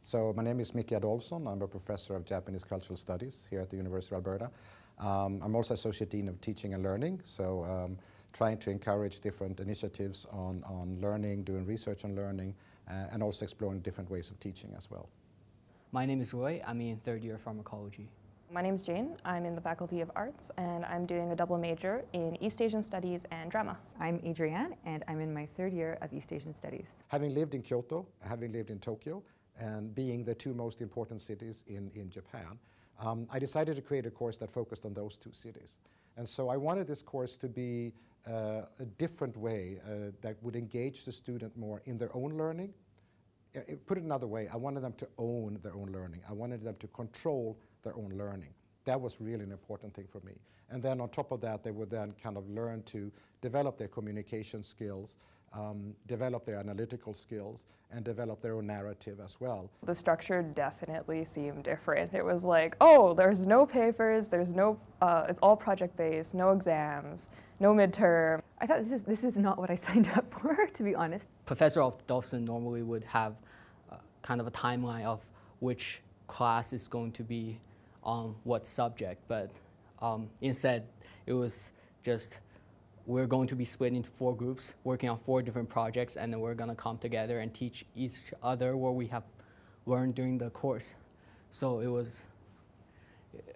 So my name is Micke Adolfsson. I'm a professor of Japanese Cultural Studies here at the University of Alberta. I'm also Associate Dean of Teaching and Learning, so trying to encourage different initiatives on learning, doing research on learning, and also exploring different ways of teaching as well. My name is Roy. I'm in third year pharmacology. My name is Jane. I'm in the Faculty of Arts, and I'm doing a double major in East Asian Studies and Drama. I'm Adrienne, and I'm in my third year of East Asian Studies. Having lived in Kyoto, having lived in Tokyo, and being the two most important cities in Japan, I decided to create a course that focused on those two cities. And so I wanted this course to be a different way that would engage the student more in their own learning. Put it another way, I wanted them to own their own learning. I wanted them to control their own learning. That was really an important thing for me. And then on top of that, they would then kind of learn to develop their communication skills, develop their analytical skills, and develop their own narrative as well. The structure definitely seemed different. It was like, oh, there's no papers, there's no, it's all project-based, no exams, no midterm. I thought this is not what I signed up for, to be honest. Professor Adolfsson normally would have kind of a timeline of which class is going to be on what subject, but instead it was just we're going to be split into 4 groups, working on 4 different projects, and then we're going to come together and teach each other what we have learned during the course. So it was,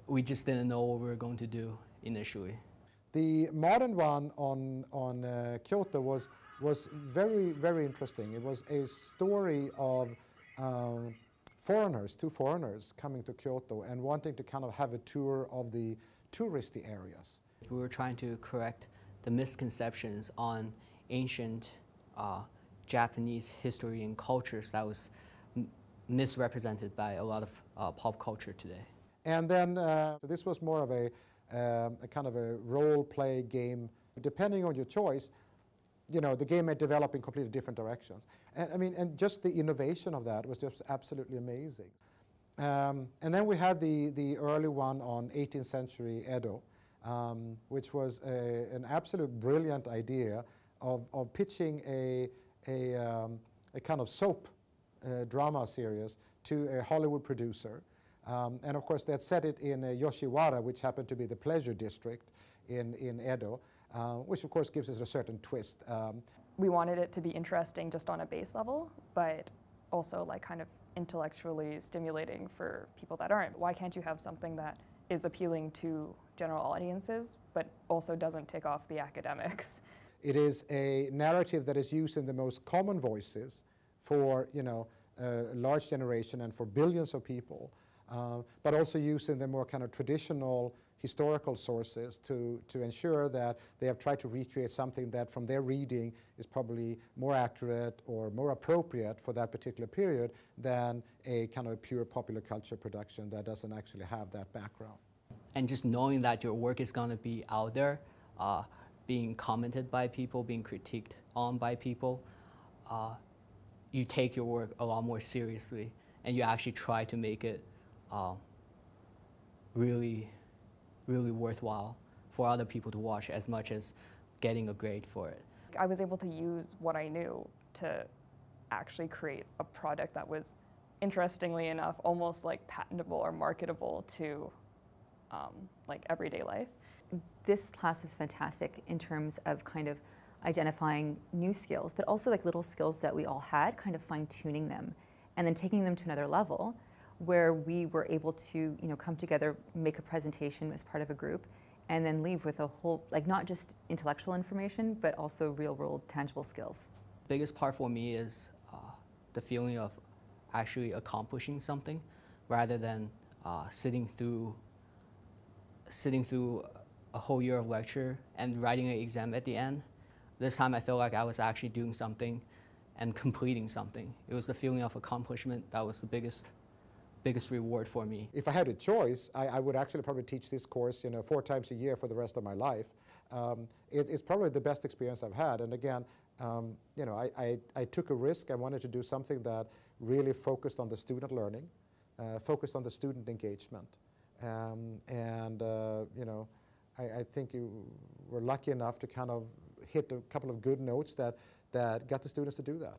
we just didn't know what we were going to do initially. The modern one on Kyoto was very, very interesting. It was a story of foreigners, 2 foreigners coming to Kyoto and wanting to kind of have a tour of the touristy areas. We were trying to correct the misconceptions on ancient Japanese history and cultures that was misrepresented by a lot of pop culture today. And then this was more of a kind of a role-play game. Depending on your choice, you know, the game may develop in completely different directions. And I mean, and just the innovation of that was just absolutely amazing. And then we had the early one on 18th century Edo, which was an absolute brilliant idea of pitching a kind of soap drama series to a Hollywood producer. And of course, they had set it in Yoshiwara, which happened to be the pleasure district in Edo, which of course gives us a certain twist. We wanted it to be interesting just on a base level, but also like kind of intellectually stimulating for people that aren't. Why can't you have something that is appealing to general audiences, but also doesn't tick off the academics? It is a narrative that is used in the most common voices for, you know, a large generation and for billions of people, but also used in the more kind of traditional historical sources to ensure that they have tried to recreate something that from their reading is probably more accurate or more appropriate for that particular period than a kind of pure popular culture production that doesn't actually have that background. And just knowing that your work is going to be out there, being commented by people, being critiqued on by people, you take your work a lot more seriously, and you actually try to make it really worthwhile for other people to watch as much as getting a grade for it. I was able to use what I knew to actually create a product that was, interestingly enough, almost like patentable or marketable to like everyday life. This class was fantastic in terms of kind of identifying new skills, but also like little skills that we all had, kind of fine-tuning them, and then taking them to another level where we were able to, you know, come together, make a presentation as part of a group, and then leave with a whole, like not just intellectual information, but also real-world tangible skills. The biggest part for me is the feeling of actually accomplishing something rather than sitting through a whole year of lecture and writing an exam at the end. This time I felt like I was actually doing something and completing something. It was the feeling of accomplishment that was the biggest reward for me. If I had a choice, I would actually probably teach this course, you know, 4 times a year for the rest of my life. It's probably the best experience I've had. And again, you know, I took a risk. I wanted to do something that really focused on the student learning, focused on the student engagement. You know, I think we're lucky enough to kind of hit a couple of good notes that got the students to do that.